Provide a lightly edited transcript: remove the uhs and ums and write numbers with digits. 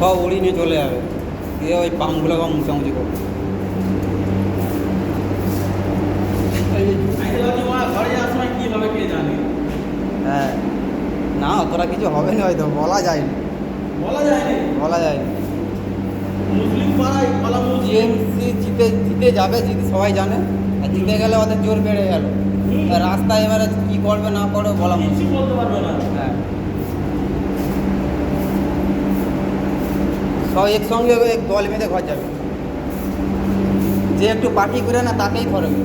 সব উড়িয়ে নিয়ে চলে যাবে, দিয়ে ওই পাম্পগুলো মুছামুছি করবে। ঘরে যাওয়ার সময় কী হবে কে জানে। হ্যাঁ, না অতটা কিছু হবে না, হয়তো বলা যায়নি, বলা যায়নি। বলা যায়নি। মুসলিম পাড়ায় বলা মুসলিম। টিএমসি জিতে যাবে, জিতে সবাই জানে, আর জিতে গেলে ওদের জোর বেড়ে গেল। আর রাস্তায় এবারে কী করবে না করবে বলা কিছু মুশকিল। বলতে পারবে না। হ্যাঁ, সব একসঙ্গে দল বেঁধে ঘর যাবে, যে একটু পার্টি করে না তাকেই ধরবে।